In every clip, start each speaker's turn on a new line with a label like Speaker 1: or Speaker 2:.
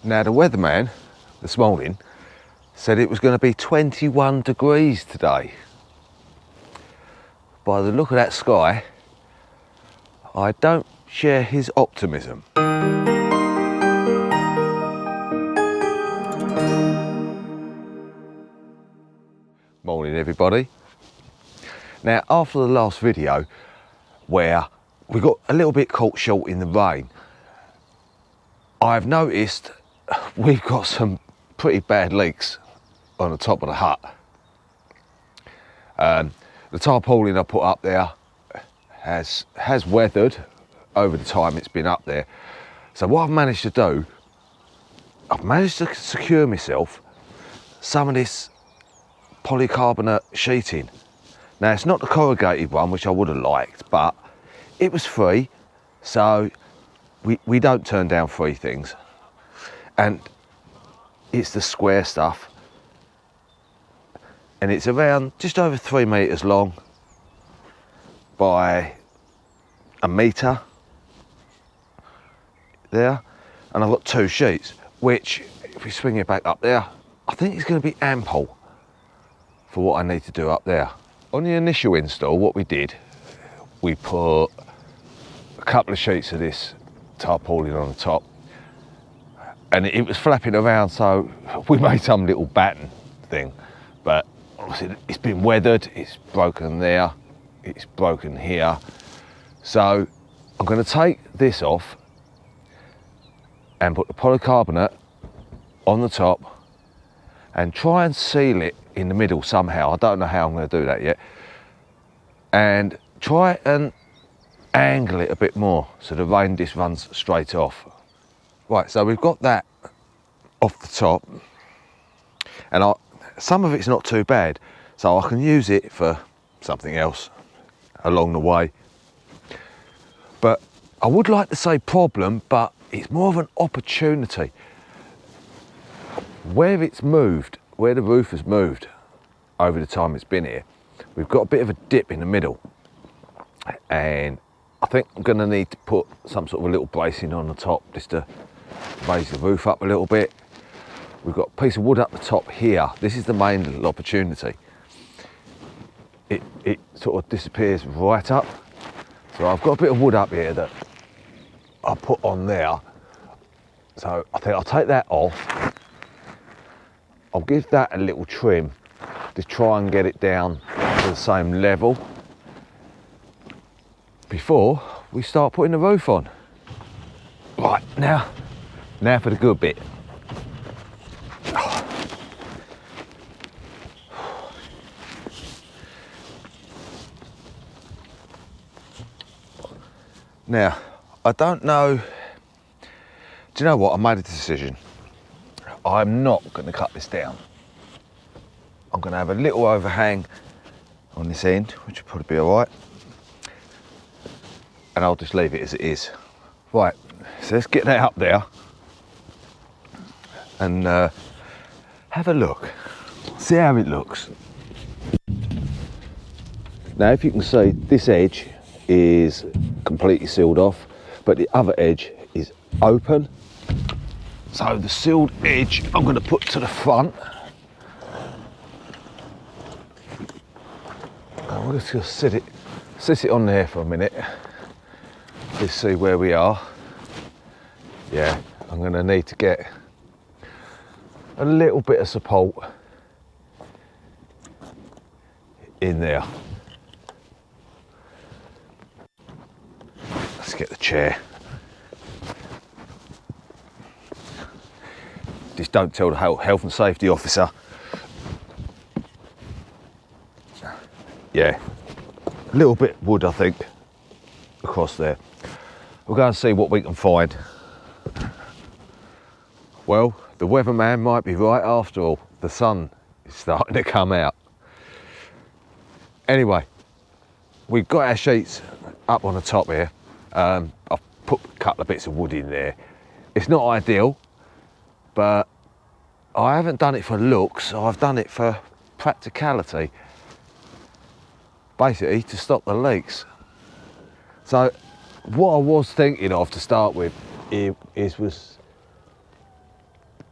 Speaker 1: Now the weatherman this morning said it was going to be 21 degrees today. By the look of that sky, I don't share his optimism. Morning everybody. Now after the last video where we got a little bit caught short in the rain, I've noticed we've got some pretty bad leaks on the top of the hut. The tarpaulin I put up there has weathered over the time it's been up there. So what I've managed to do, I've managed to secure myself some of this polycarbonate sheeting. Now it's not the corrugated one, which I would have liked, but it was free, so we don't turn down free things. And it's the square stuff, and it's around just over 3 meters long by a meter there, and I've got 2 sheets, which if we swing it back up there, I think it's going to be ample for what I need to do up there. On the initial install, what we did, we put a couple of sheets of this tarpaulin on the top, and it was flapping around, so we made some little batten thing. But obviously it's been weathered, it's broken there, it's broken here. So I'm going to take this off and put the polycarbonate on the top and try and seal it in the middle somehow. I don't know how I'm going to do that yet. And try and angle it a bit more so the rain disc runs straight off. Right, so we've got that off the top, and some of it's not too bad, so I can use it for something else along the way. But I would like to say problem, but it's more of an opportunity. Where it's moved, where the roof has moved over the time it's been here, we've got a bit of a dip in the middle, and I think I'm going to need to put some sort of a little bracing on the top just to raise the roof up a little bit. We've got a piece of wood up the top here. This is the main little opportunity. It sort of disappears right up. So I've got a bit of wood up here that I'll put on there. So I think I'll take that off. I'll give that a little trim to try and get it down to the same level before we start putting the roof on. Right, now for the good bit. Now, I don't know, do you know what, I made a decision. I'm not going to cut this down. I'm going to have a little overhang on this end, which will probably be all right. And I'll just leave it as it is. Right, so let's get that up there and have a look, see how it looks. Now if you can see, this edge is completely sealed off, but the other edge is open. So the sealed edge I'm going to put to the front. And we're just going to sit it on there for a minute. Let's see where we are. Yeah, I'm going to need to get a little bit of support in there. Let's get the chair. Just don't tell the health and safety officer. Yeah, a little bit of wood I think across there. We'll go and see what we can find. Well, the weatherman might be right after all. The sun is starting to come out. Anyway, we've got our sheets up on the top here. I've put a couple of bits of wood in there. It's not ideal, but I haven't done it for looks, I've done it for practicality. Basically to stop the leaks. So what I was thinking of to start with was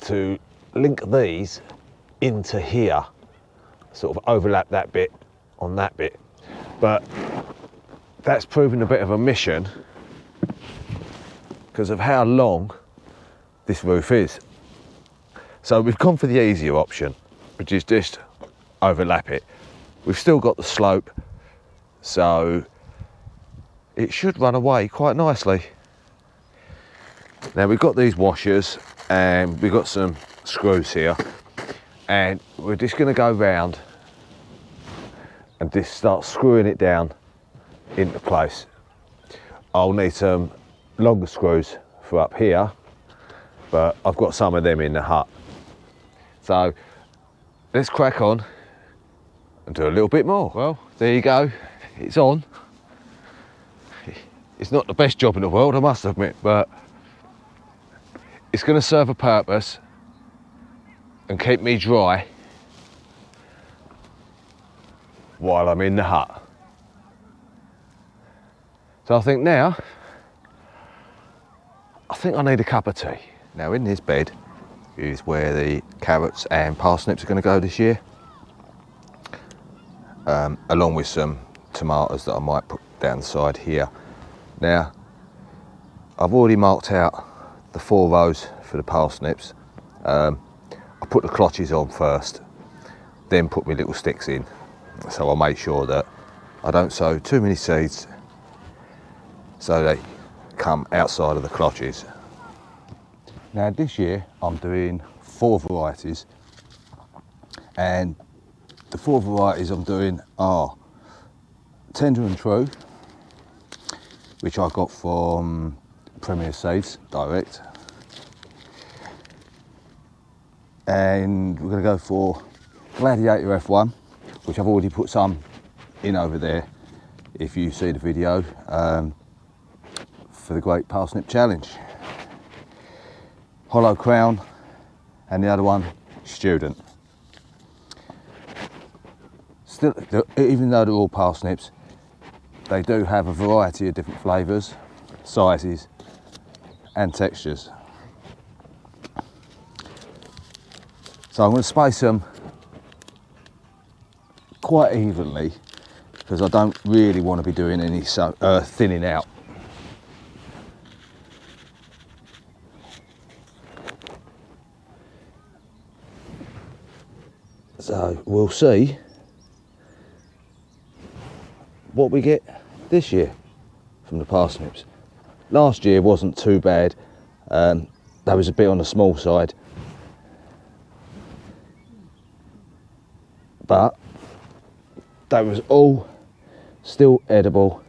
Speaker 1: to link these into here, sort of overlap that bit on that bit, but that's proven a bit of a mission because of how long this roof is. So we've gone for the easier option, which is just overlap it. We've still got the slope, so it should run away quite nicely. Now we've got these washers and we've got some screws here, and we're just going to go round and just start screwing it down into place. I'll need some longer screws for up here, but I've got some of them in the hut. So let's crack on and do a little bit more. Well, there you go, it's on. It's not the best job in the world, I must admit, but it's going to serve a purpose and keep me dry while I'm in the hut. So I think now, I need a cup of tea. Now in this bed is where the carrots and parsnips are going to go this year, along with some tomatoes that I might put down the side here. Now I've already marked out the 4 rows for the parsnips. I put the clotches on first, then put my little sticks in, so I'll make sure that I don't sow too many seeds so they come outside of the clotches. Now this year I'm doing 4 varieties, and the 4 varieties I'm doing are Tender and True, which I got from Premier Seeds direct, and we're going to go for Gladiator F1, which I've already put some in over there if you see the video, for the Great Parsnip Challenge. Hollow Crown, and the other one Student. Still, even though they're all parsnips, they do have a variety of different flavours, sizes and textures. So I'm going to space them quite evenly because I don't really want to be doing any thinning out. So we'll see what we get this year from the parsnips. Last year wasn't too bad, that was a bit on the small side, but that was all still edible,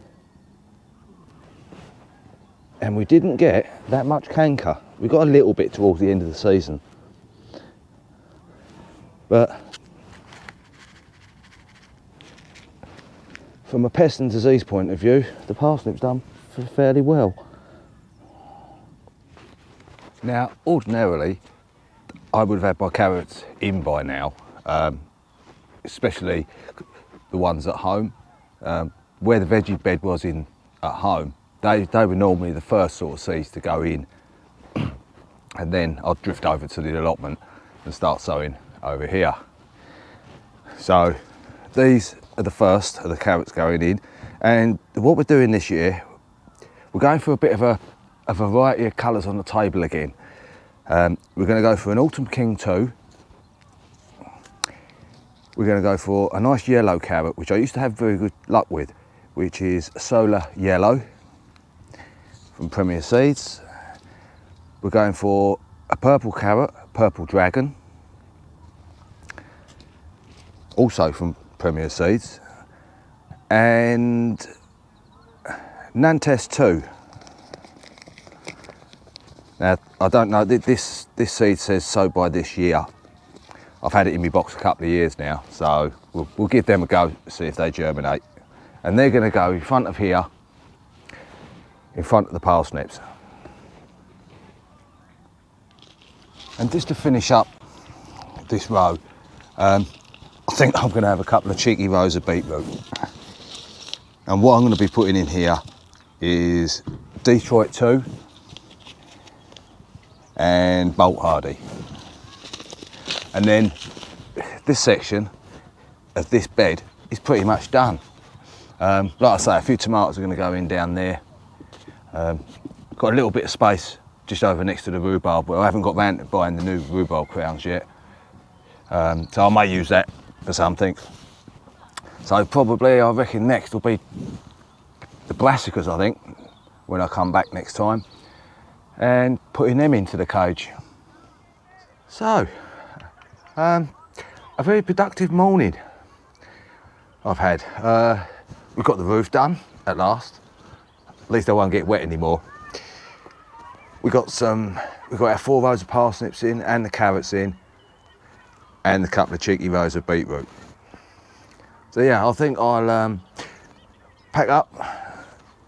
Speaker 1: and we didn't get that much canker. We got a little bit towards the end of the season, but from a pest and disease point of view, the parsnip's done fairly well. Now, ordinarily, I would have had my carrots in by now, especially the ones at home. Where the veggie bed was in at home, they were normally the first sort of seeds to go in, and then I'd drift over to the allotment and start sowing over here. So these are the first of the carrots going in, and what we're doing this year, we're going for a bit of a variety of colours on the table again. We're going to go for an Autumn King 2. We're going to go for a nice yellow carrot, which I used to have very good luck with, which is Solar Yellow from Premier Seeds. We're going for a purple carrot, Purple Dragon, also from Premier Seeds, and Nantes 2. Now, I don't know, this seed says sow by this year. I've had it in my box a couple of years now, so we'll give them a go, see if they germinate. And they're going to go in front of here, in front of the parsnips. And just to finish up this row, I think I'm going to have a couple of cheeky rows of beetroot. And what I'm going to be putting in here is Detroit 2 and Bolt Hardy.
Speaker 2: And then this section of this bed is pretty much done. Like I say, a few tomatoes are going to go in down there. Got a little bit of space just over next to the rhubarb, but I haven't got round to buying the new rhubarb crowns yet. So I may use that for something. So probably, I reckon next will be the brassicas, I think, when I come back next time, and putting them into the cage. So, a very productive morning I've had. We've got the roof done at last. At least I won't get wet anymore. We've got our 4 rows of parsnips in, and the carrots in, and a couple of cheeky rows of beetroot. So yeah, I think I'll pack up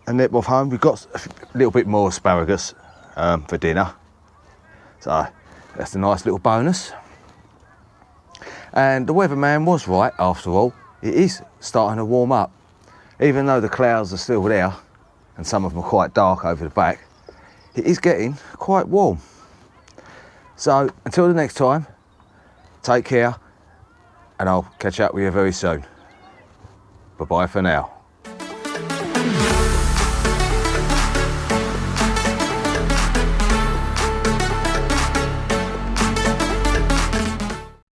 Speaker 2: and nip off home. We've got a little bit more asparagus for dinner, so that's a nice little bonus. And the weatherman was right after all. It is starting to warm up, even though the clouds are still there and some of them are quite dark over the back. It is getting quite warm. So until the next time, take care, and I'll catch up with you very soon. Bye-bye for now.